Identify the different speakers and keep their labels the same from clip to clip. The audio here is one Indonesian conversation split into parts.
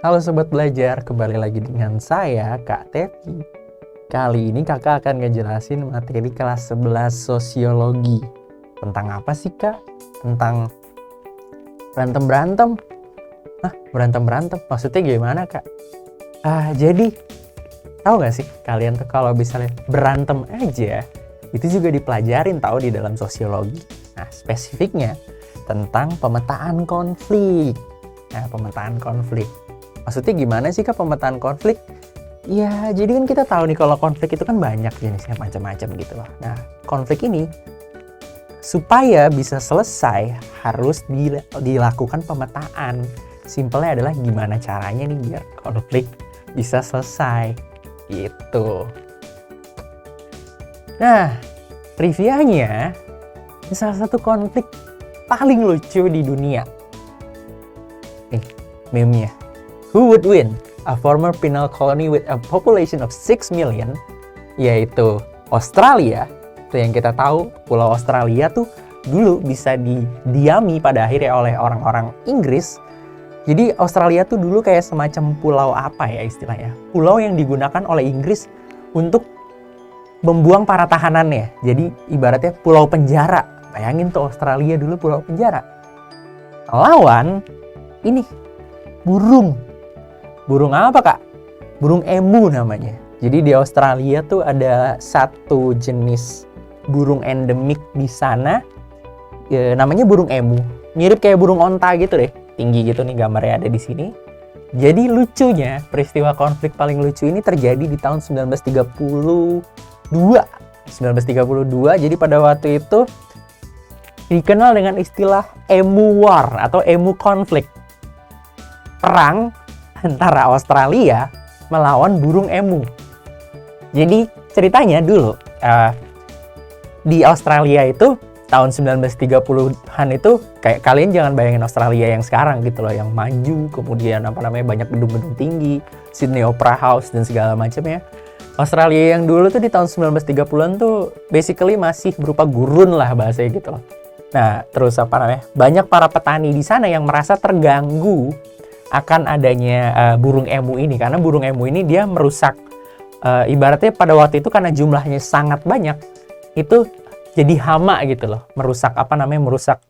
Speaker 1: Halo Sobat Belajar, kembali lagi dengan saya, Kak Tepi. Kali ini kakak akan ngejelasin materi kelas 11 Sosiologi. Tentang apa sih, Kak? Tentang berantem-berantem. Hah, berantem-berantem? Maksudnya gimana, Kak? Jadi, tahu nggak sih kalian tuh kalau misalnya berantem aja, itu juga dipelajarin tahu di dalam sosiologi. Nah, spesifiknya tentang pemetaan konflik. Nah, pemetaan konflik. Maksudnya gimana sih, Kak, pemetaan konflik? Ya, jadi kan kita tahu nih kalau konflik itu kan banyak jenisnya, macam-macam gitu loh. Nah, konflik ini supaya bisa selesai harus dilakukan pemetaan. Simpelnya adalah gimana caranya nih biar konflik bisa selesai gitu. Nah, trivianya salah satu konflik paling lucu di dunia. Nih, meme-nya. Who would win? A former penal colony with a population of 6 million, yaitu Australia. Itu yang kita tahu, Pulau Australia tuh dulu bisa didiami pada akhirnya oleh orang-orang Inggris. Jadi Australia tuh dulu kayak semacam pulau apa ya istilahnya? Pulau yang digunakan oleh Inggris untuk membuang para tahanannya. Jadi ibaratnya pulau penjara. Bayangin tuh Australia dulu pulau penjara. Lawan ini burung. Burung apa, Kak? Burung emu namanya. Jadi di Australia tuh ada satu jenis burung endemik di sana. Namanya burung emu. Mirip kayak burung onta gitu deh. Tinggi gitu nih, gambarnya ada di sini. Jadi lucunya, peristiwa konflik paling lucu ini terjadi di tahun 1932. 1932, jadi pada waktu itu dikenal dengan istilah Emu War atau Emu Konflik. Perang antara Australia melawan burung emu. Jadi ceritanya dulu di Australia itu tahun 1930-an itu kayak kalian jangan bayangin Australia yang sekarang gitu loh, yang maju, kemudian banyak gedung-gedung tinggi, Sydney Opera House dan segala macamnya. Australia yang dulu tuh di tahun 1930-an tuh basically masih berupa gurun lah bahasanya gitu loh. Nah, terus banyak para petani di sana yang merasa terganggu akan adanya burung emu ini, karena burung emu ini dia merusak ibaratnya pada waktu itu karena jumlahnya sangat banyak, itu jadi hama gitu loh, merusak merusak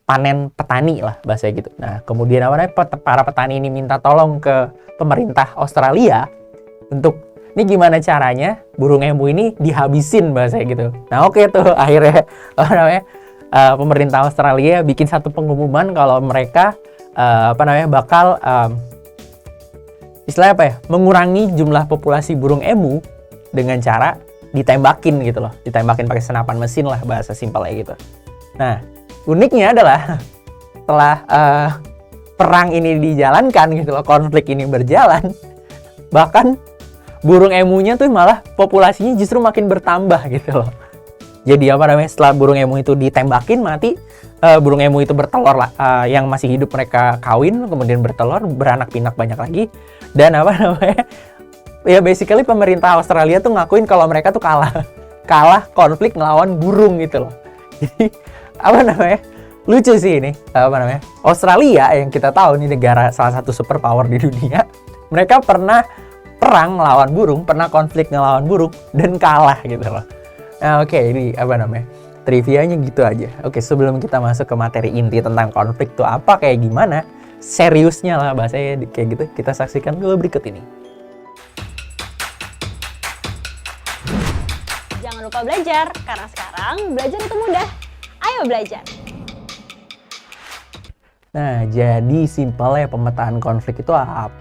Speaker 1: panen petani lah bahasanya gitu. Nah, kemudian para petani ini minta tolong ke pemerintah Australia untuk ini gimana caranya burung emu ini dihabisin bahasanya gitu. Nah, oke tuh akhirnya pemerintah Australia bikin satu pengumuman kalau mereka bakal mengurangi jumlah populasi burung emu dengan cara ditembakin gitu loh, ditembakin pakai senapan mesin lah bahasa simpelnya gitu. Nah, uniknya adalah setelah perang ini dijalankan gitu loh, konflik ini berjalan, bahkan burung emunya tuh malah populasinya justru makin bertambah gitu loh. Jadi setelah burung emu itu ditembakin mati, burung emu itu bertelur lah, yang masih hidup mereka kawin, kemudian bertelur, beranak pinak banyak lagi, dan ya basically pemerintah Australia tuh ngakuin kalau mereka tuh kalah konflik ngelawan burung gitu loh. Jadi lucu sih ini, Australia yang kita tahu nih negara salah satu superpower di dunia, mereka pernah perang ngelawan burung, pernah konflik ngelawan burung dan kalah gitu loh. Nah, oke, ini trivianya gitu aja. Oke, sebelum kita masuk ke materi inti tentang konflik tuh apa, kayak gimana, seriusnya lah bahasanya kayak gitu, kita saksikan dulu berikut ini.
Speaker 2: Jangan lupa belajar, karena sekarang belajar itu mudah. Ayo belajar!
Speaker 1: Nah, jadi simpelnya pemetaan konflik itu apa?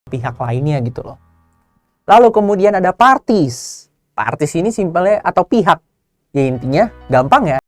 Speaker 1: pihak lainnya gitu loh. Lalu kemudian ada parties. Parties ini simpelnya atau pihak. Ya intinya gampang ya.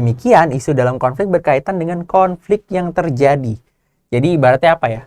Speaker 1: Demikian isu dalam konflik berkaitan dengan konflik yang terjadi. Jadi ibaratnya apa ya?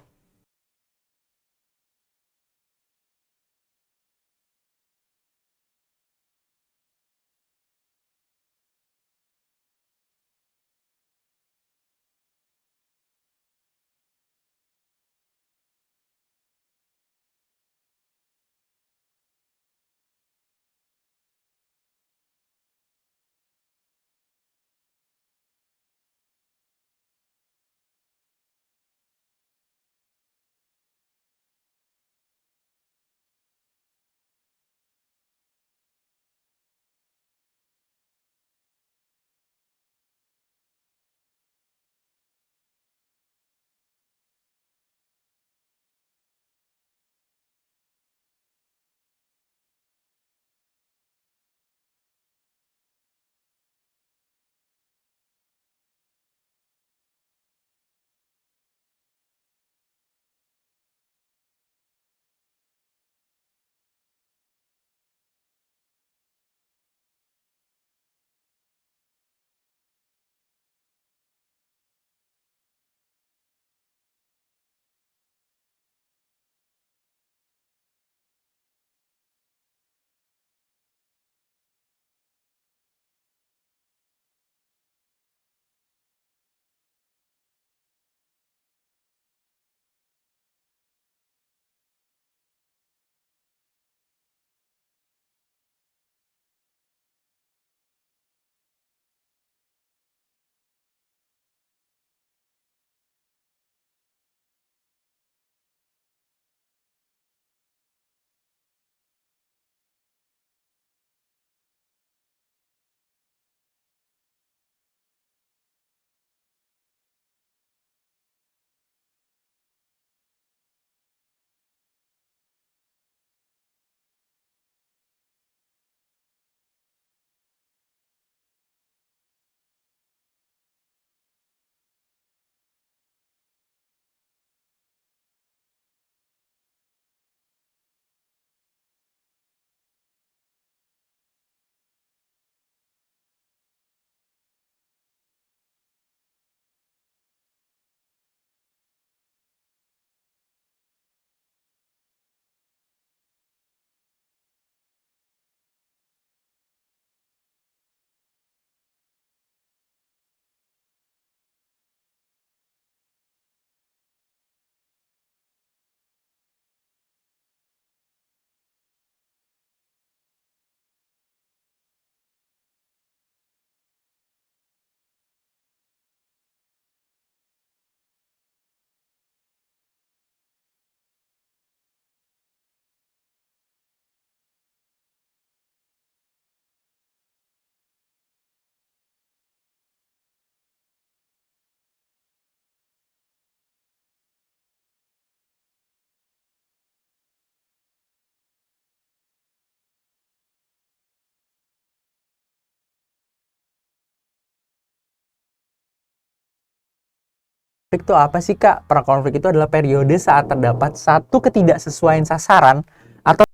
Speaker 1: Konflik itu apa sih, Kak? Prakonflik itu adalah periode saat terdapat satu ketidaksesuaian sasaran atau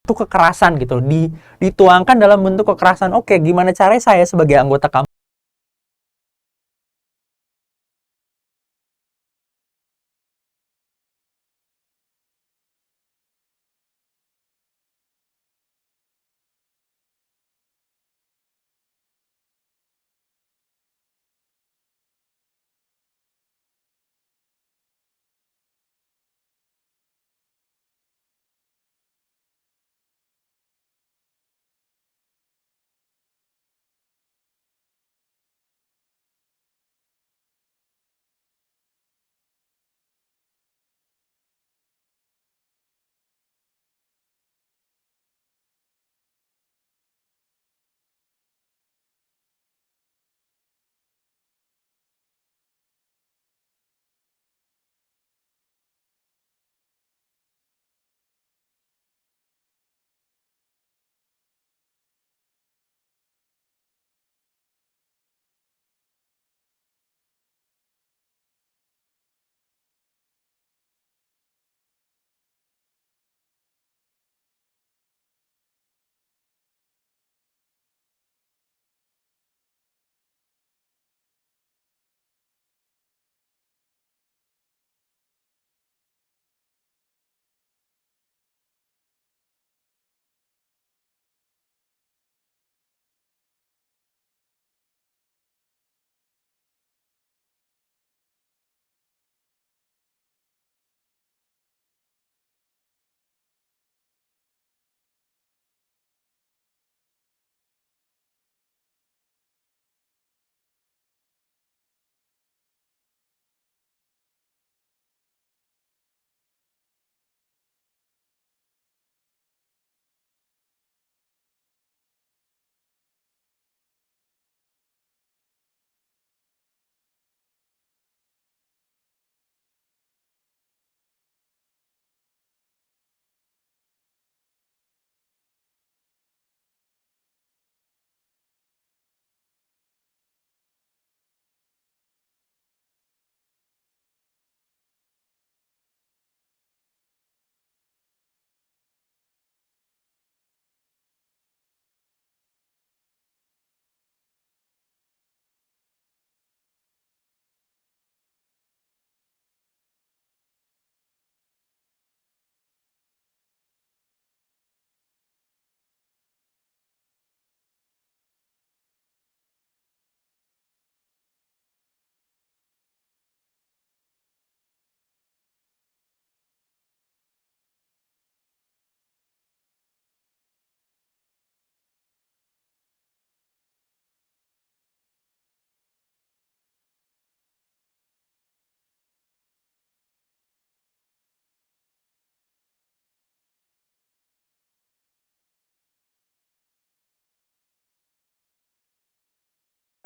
Speaker 1: itu kekerasan gitu dituangkan dalam bentuk kekerasan. Oke, gimana caranya saya sebagai anggota kampus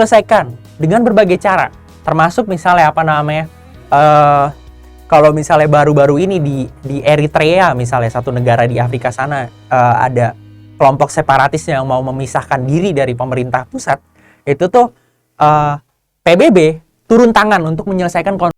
Speaker 1: Selesaikan dengan berbagai cara, termasuk misalnya apa namanya, kalau misalnya baru-baru ini di Eritrea misalnya, satu negara di Afrika sana, ada kelompok separatis yang mau memisahkan diri dari pemerintah pusat, itu tuh PBB turun tangan untuk menyelesaikan konflik.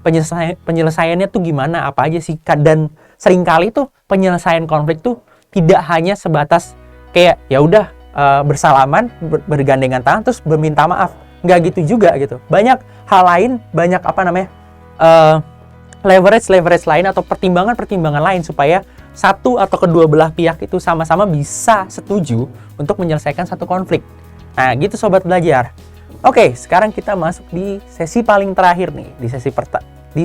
Speaker 1: Penyelesaiannya tuh gimana, apa aja sih, dan seringkali tuh penyelesaian konflik tuh tidak hanya sebatas kayak ya udah bersalaman, bergandengan tangan terus meminta maaf, nggak gitu juga gitu. Banyak hal lain, banyak apa namanya, leverage lain atau pertimbangan lain supaya satu atau kedua belah pihak itu sama-sama bisa setuju untuk menyelesaikan satu konflik. Nah gitu sobat belajar. Oke, sekarang kita masuk di sesi paling terakhir nih, di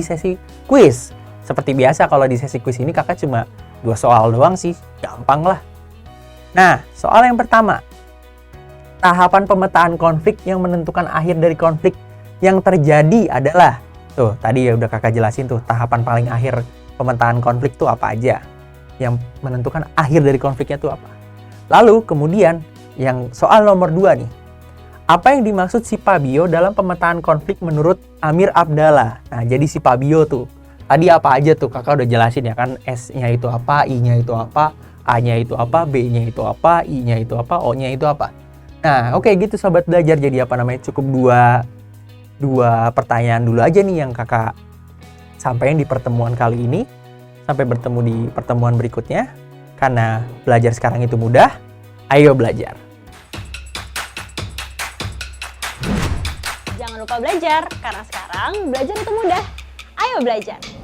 Speaker 1: sesi quiz. Seperti biasa kalau di sesi quiz ini kakak cuma 2 soal doang sih, gampang lah. Nah, soal yang pertama. Tahapan pemetaan konflik yang menentukan akhir dari konflik yang terjadi adalah, tuh tadi ya udah kakak jelasin tuh, tahapan paling akhir pemetaan konflik tuh apa aja. Yang menentukan akhir dari konfliknya tuh apa. Lalu kemudian yang soal nomor 2 nih. Apa yang dimaksud si Fabio dalam pemetaan konflik menurut Amir Abdallah? Nah, jadi si Fabio tuh, tadi apa aja tuh kakak udah jelasin ya kan, S-nya itu apa, I-nya itu apa, A-nya itu apa, B-nya itu apa, I-nya itu apa, O-nya itu apa. Nah, oke gitu sobat belajar, jadi apa namanya, cukup 2 pertanyaan dulu aja nih yang kakak sampaikan di pertemuan kali ini. Sampai bertemu di pertemuan berikutnya. Karena belajar sekarang itu mudah, ayo belajar.
Speaker 2: Jangan lupa belajar, karena sekarang belajar itu mudah. Ayo belajar!